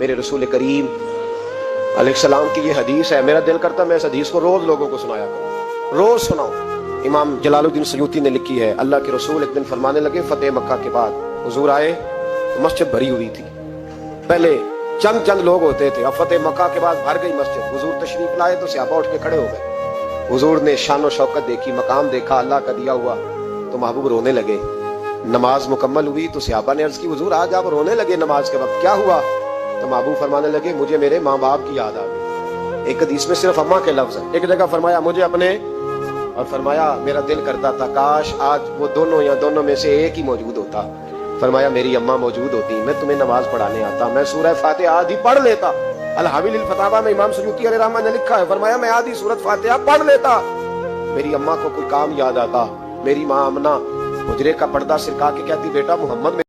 मेरे रसूल करीम अलैहिस्सलाम की ये हदीस है। मेरा दिल करता मैं इस हदीस को रोज लोगों को सुनाया करूं, रोज सुनाऊं। इमाम जलालुद्दीन सयूती ने लिखी है, अल्लाह के रसूल एक दिन फरमाने लगे, फतेह मक्का के बाद हुजूर आए, मस्जिद भरी हुई थी। पहले चंद चंद लोग होते थे, अब फतेह मक्का के बाद भर गई मस्जिद। हुजूर तशरीफ लाए तो सहाबा उठ के खड़े हो गए। हुजूर ने शान और शौकत देखी, मकाम देखा, अल्लाह का दिया हुआ, तो महबूब रोने लगे। नमाज मुकम्मल हुई तो सहाबा ने अर्ज की, हुजूर आज आप रोने लगे नमाज के वक्त, क्या हुआ? तो महबूब फरमाने लगे, मुझे मेरे माँ बाप की याद आ गई। एक हदीस में सिर्फ अम्मा के लफ्ज है, एक जगह फरमाया मुझे अपने, और फरमाया मेरा दिल करता था काश आज वो दोनों या दोनों में से एक ही मौजूद होता। फरमाया मेरी अम्मा मौजूद होती, मैं तुम्हें नमाज पढ़ाने आता, मैं सूरह फातिहा आधी पढ़ लेता। अल हाविल फतावा में इमाम सयूती अलैहिर्रहमत ने लिखा है, फरमाया मैं आधी सूरत फातिहा पढ़ लेता। मेरी अम्मा को कोई काम याद आता, मेरी माँ अमना हुजरे का पर्दा सिरका के कहती, बेटा मोहम्मद